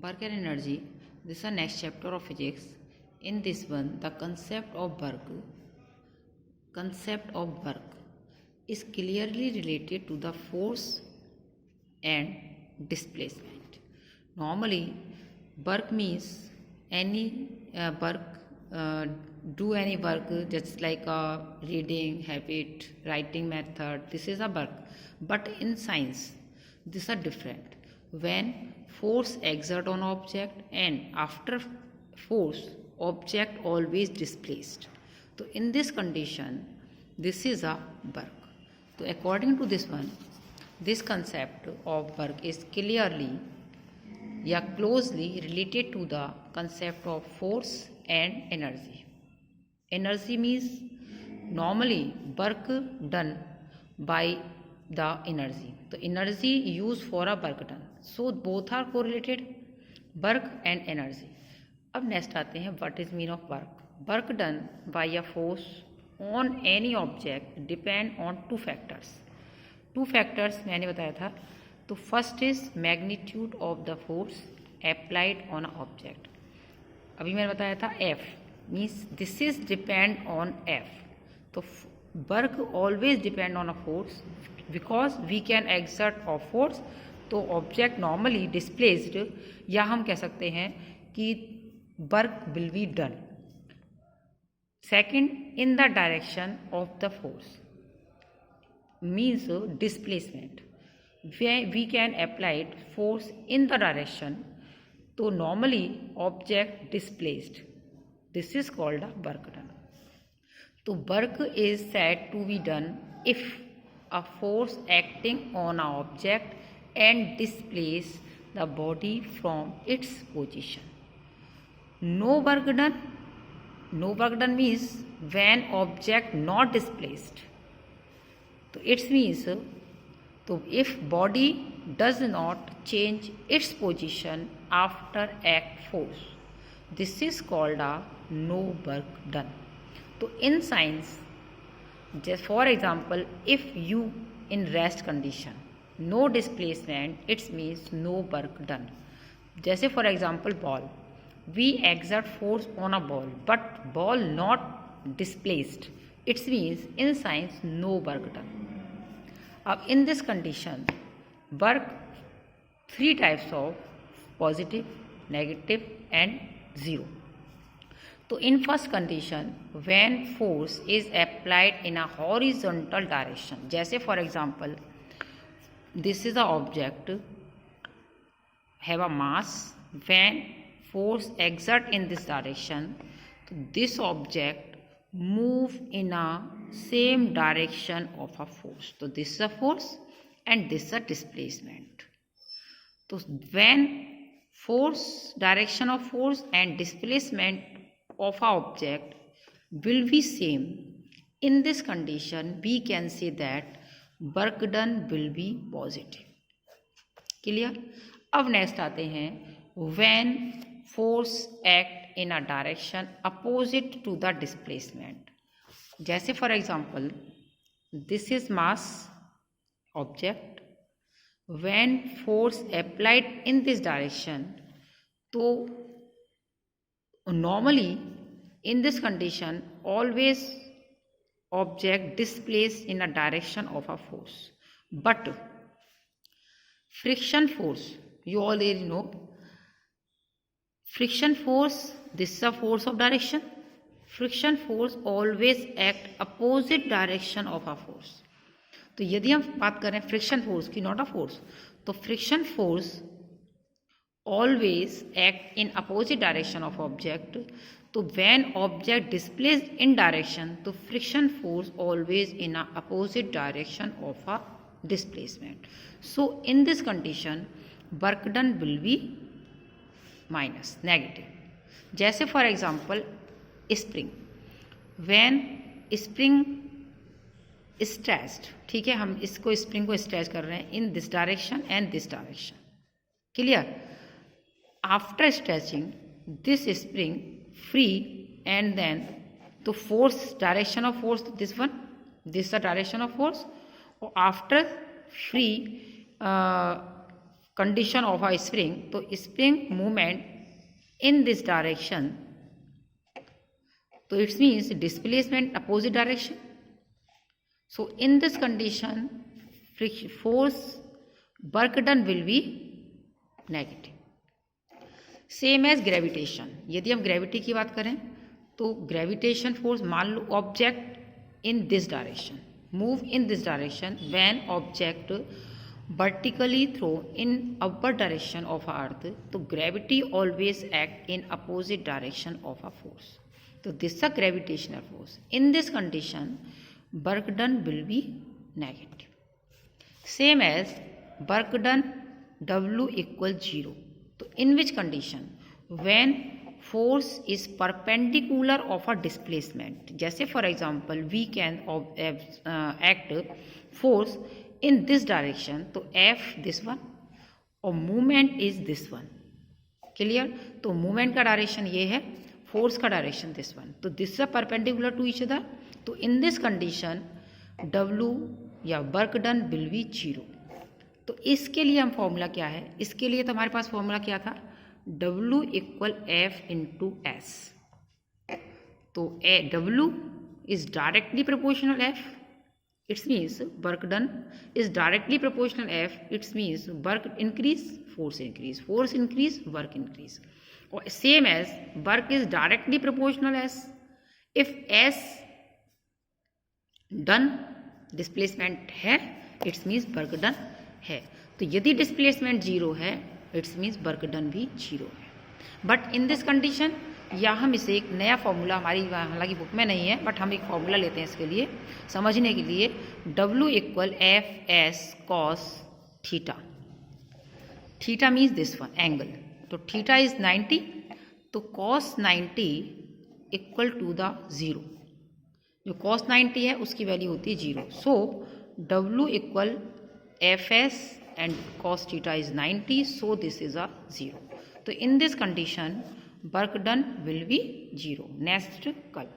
Work and energy. This is the next chapter of physics. In this one, the concept of work is clearly related to the force and displacement. Normally, work means any work, do any work, just like a reading habit, writing method. This is a work. But in science, these are different. When force exert on object and after force, object always displaced. So in this condition, this is a work. So according to this one, this concept of work is clearly closely related to the concept of force and energy. Energy means normally work done by the energy. The energy used for a work done. So both are correlated, work and energy. अब next आते हैं what is mean of work. Work done by a force on any object depend on two factors मैंने बताया था. तो first is magnitude of the force applied on a object. अभी मैंने बताया था F means this is depend on F. तो work always depend on a force because we can exert of force. तो ऑब्जेक्ट नॉर्मली डिस्प्लेस्ड, या हम कह सकते हैं कि work will be done. Second, in the direction of the force means displacement. We can applied force in the direction. तो normally object displaced, this is called a work done. तो work is said to be done if a force acting on an object and displace the body from its position. No work done means when object not displaced. So it means so if body does not change its position after act force, this is called a no work done. So in science, just for example, if you in rest condition, no displacement, it means no work done. जैसे for example ball, we exert force on a ball but ball not displaced, it means in science no work done. अब in this condition, work three types of positive, negative and zero. So in first condition, when force is applied in a horizontal direction, जैसे for example, this is a object have a mass. When force exert in this direction, so this object move in a same direction of a force. So this is a force and this is a displacement. So when force, direction of force and displacement of a object will be same, in this condition we can say that work done will be positive. Clear. अब next आते हैं when force act in a direction opposite to the displacement. जैसे for example this is mass object, when force applied in this direction, तो normally in this condition always object displaced in a direction of a force. But friction force, you already know friction force, this is a force of direction. Friction force always act opposite direction of a force. तो यदि हम बात करें friction force की, not a force, तो friction force always act in opposite direction of object. तो when object displaced in direction, तो friction force always in a opposite direction of a displacement. So in this condition work done will be minus, negative. जैसे for example spring, when spring stretched, ठीक है, हम इसको spring को stretch कर रहे हैं in this direction and this direction. Clear. After stretching this spring free and then तो force, direction of force this one, this the direction of force. और after free condition of a spring, तो spring movement in this direction, so it means displacement opposite direction. So in this condition, force work done will be negative. Same as gravitation, यदि हम gravity की बात करें तो gravitation force, मान लो object in this direction, move in this direction, when object vertically throw in upward direction of earth, तो gravity always act in opposite direction of a force. तो this a gravitational force. In this condition work done will be negative. Same as work done W equal 0. तो in which condition? When force is perpendicular of a displacement. जैसे for example we can act force in this direction, तो F this one और movement is this one. Clear? तो movement का direction ये है, force का direction this one. तो this is perpendicular to each other. तो in this condition W या work done will be 0. तो इसके लिए हम फॉर्मूला क्या है, इसके लिए तो हमारे पास फॉर्मूला क्या था, W equal F into S. तो W is directly proportional F, it's means work done is directly proportional F, it's means work increase force increase, force increase work increase. और same as work is directly proportional S, if S done displacement है, it's means work done है. तो यदि displacement 0 है, it's means work done भी 0 है. But in this condition, या हम इसे एक नया फॉर्मूला, हमारी हालांकि बुक में नहीं है बट हम एक फॉर्मूला लेते हैं इसके लिए समझने के लिए, W equal F S cos theta. Theta means this one angle, तो थीटा इज 90, तो कॉस 90 इक्वल टू द 0. जो कॉस 90 है उसकी वैल्यू होती है 0. सो W equal Fs and cos theta is 90, so this is a 0. So in this condition work done will be 0. Next कल.